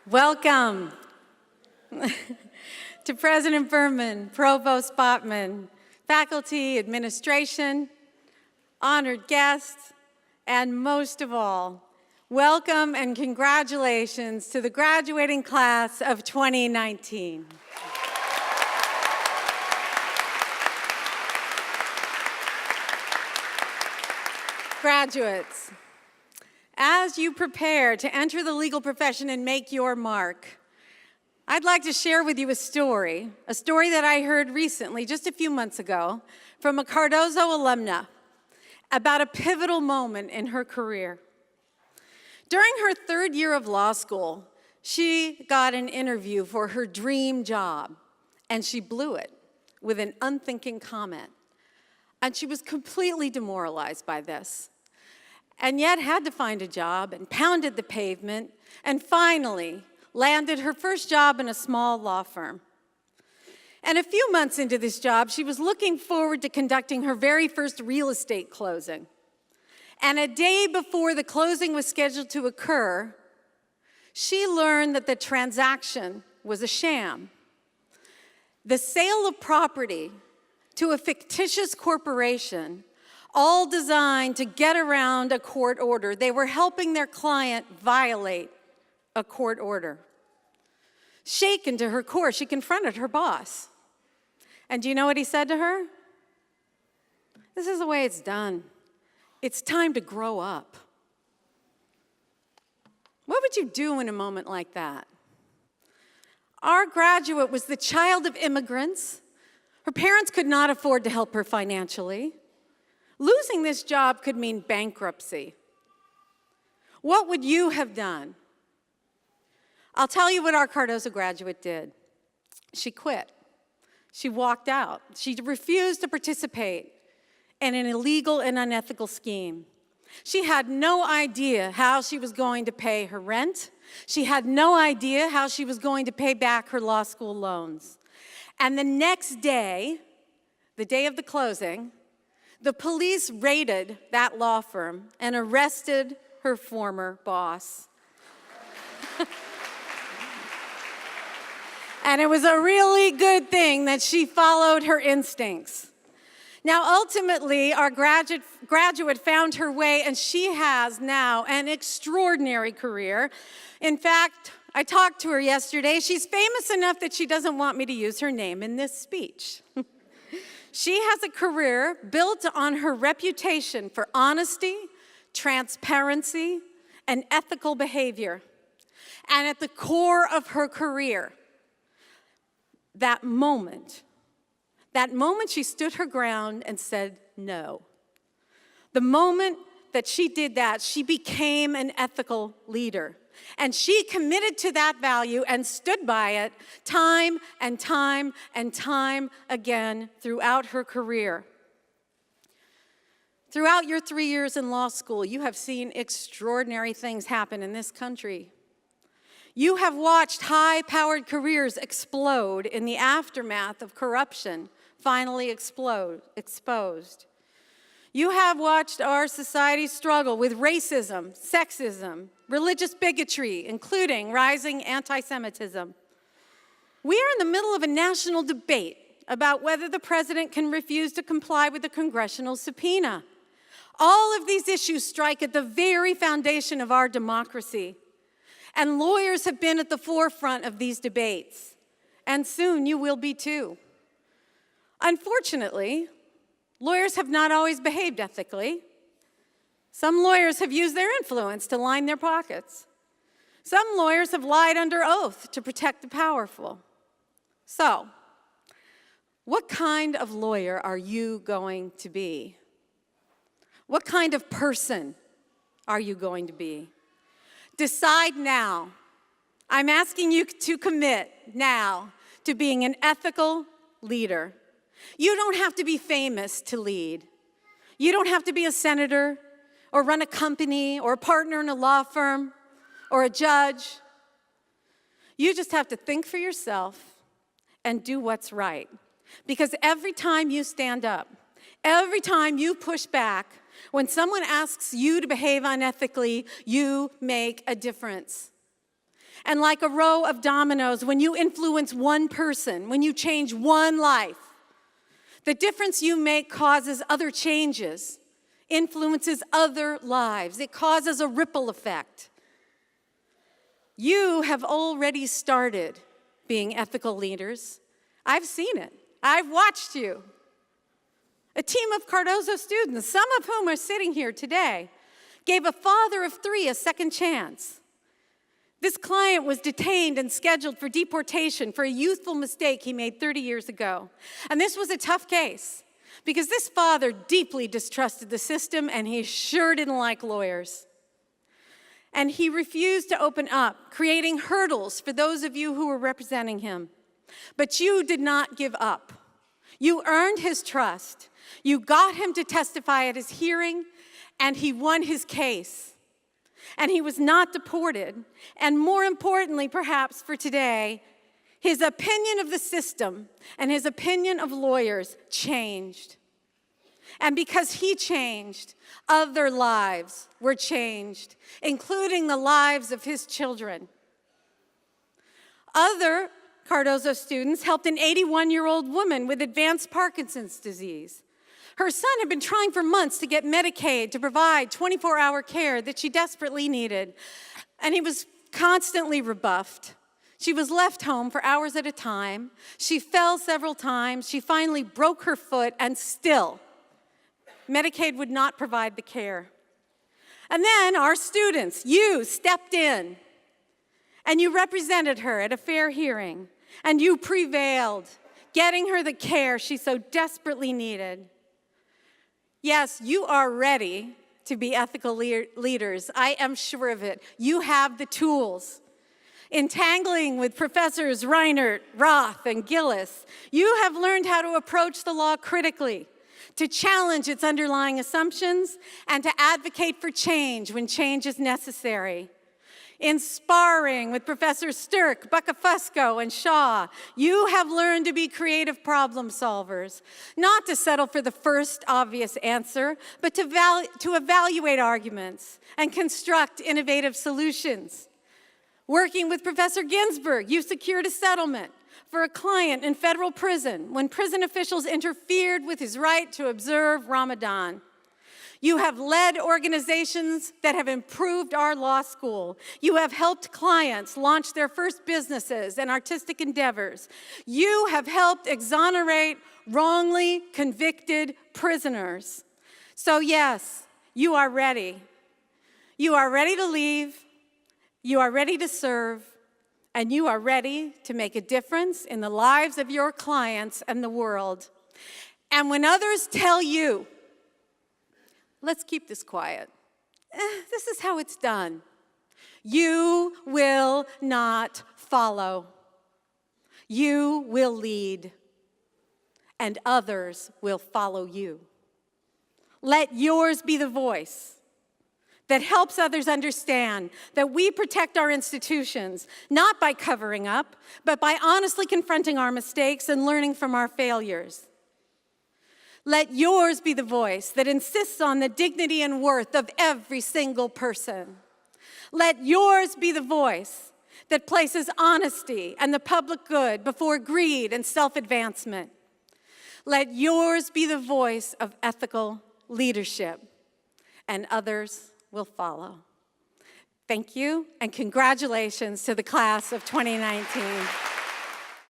Welcome to President Berman, Provost Botman, faculty, administration, honored guests, and most of all, welcome and congratulations to the graduating class of 2019. Graduates, as you prepare to enter the legal profession and make your mark, I'd like to share with you a story that I heard recently, just a few months ago, from a Cardozo alumna about a pivotal moment in her career. During her third year of law school, she got an interview for her dream job, and she blew it with an unthinking comment. And she was completely demoralized by this, and yet had to find a job and pounded the pavement and finally landed her first job in a small law firm. And a few months into this job, she was looking forward to conducting her very first real estate closing. And a day before the closing was scheduled to occur, she learned that the transaction was a sham. The sale of property to a fictitious corporation, all designed to get around a court order. They were helping their client violate a court order. Shaken to her core, she confronted her boss. And do you know what he said to her? This is the way it's done. It's time to grow up. What would you do in a moment like that? Our graduate was the child of immigrants. Her parents could not afford to help her financially. Losing this job could mean bankruptcy. What would you have done? I'll tell you what our Cardozo graduate did. She quit. She walked out. She refused to participate in an illegal and unethical scheme. She had no idea how she was going to pay her rent. She had no idea how she was going to pay back her law school loans. And the next day, the day of the closing, the police raided that law firm and arrested her former boss. And it was a really good thing that she followed her instincts. Now, ultimately, our graduate found her way, and she has now an extraordinary career. In fact, I talked to her yesterday. She's famous enough that she doesn't want me to use her name in this speech. She has a career built on her reputation for honesty, transparency, and ethical behavior. And at the core of her career, that moment she stood her ground and said no. The moment that she did that, she became an ethical leader. And she committed to that value and stood by it time and time and time again throughout her career. Throughout your 3 years in law school, you have seen extraordinary things happen in this country. You have watched high-powered careers explode in the aftermath of corruption finally exposed. You have watched our society struggle with racism, sexism, religious bigotry, including rising anti-Semitism. We are in the middle of a national debate about whether the president can refuse to comply with the congressional subpoena. All of these issues strike at the very foundation of our democracy. And lawyers have been at the forefront of these debates. And soon you will be too. Unfortunately, lawyers have not always behaved ethically. Some lawyers have used their influence to line their pockets. Some lawyers have lied under oath to protect the powerful. So, what kind of lawyer are you going to be? What kind of person are you going to be? Decide now. I'm asking you to commit now to being an ethical leader. You don't have to be famous to lead. You don't have to be a senator or run a company or a partner in a law firm or a judge. You just have to think for yourself and do what's right. Because every time you stand up, every time you push back, when someone asks you to behave unethically, you make a difference. And like a row of dominoes, when you influence one person, when you change one life, the difference you make causes other changes, influences other lives. It causes a ripple effect. You have already started being ethical leaders. I've seen it. I've watched you. A team of Cardozo students, some of whom are sitting here today, gave a father of 3 a second chance. This client was detained and scheduled for deportation for a youthful mistake he made 30 years ago. And this was a tough case because this father deeply distrusted the system and he sure didn't like lawyers. And he refused to open up, creating hurdles for those of you who were representing him. But you did not give up. You earned his trust. You got him to testify at his hearing, and he won his case. And he was not deported. And more importantly, perhaps for today, his opinion of the system and his opinion of lawyers changed. And because he changed, other lives were changed, including the lives of his children. Other Cardozo students helped an 81-year-old woman with advanced Parkinson's disease. Her son had been trying for months to get Medicaid to provide 24-hour care that she desperately needed, and he was constantly rebuffed. She was left home for hours at a time. She fell several times. She finally broke her foot, and still, Medicaid would not provide the care. And then our students, you stepped in, and you represented her at a fair hearing, and you prevailed, getting her the care she so desperately needed. Yes, you are ready to be ethical leaders. I am sure of it. You have the tools. Entangling with Professors Reinert, Roth, and Gillis, you have learned how to approach the law critically, to challenge its underlying assumptions, and to advocate for change when change is necessary. In sparring with Professors Stirk, Buccafusco, and Shaw, you have learned to be creative problem solvers, not to settle for the first obvious answer, but to evaluate arguments and construct innovative solutions. Working with Professor Ginsburg, you secured a settlement for a client in federal prison when prison officials interfered with his right to observe Ramadan. You have led organizations that have improved our law school. You have helped clients launch their first businesses and artistic endeavors. You have helped exonerate wrongly convicted prisoners. So yes, you are ready. You are ready to leave. You are ready to serve. And you are ready to make a difference in the lives of your clients and the world. And when others tell you, let's keep this quiet. This is how it's done. You will not follow. You will lead, and others will follow you. Let yours be the voice that helps others understand that we protect our institutions, not by covering up, but by honestly confronting our mistakes and learning from our failures. Let yours be the voice that insists on the dignity and worth of every single person. Let yours be the voice that places honesty and the public good before greed and self-advancement. Let yours be the voice of ethical leadership, and others will follow. Thank you, and congratulations to the class of 2019.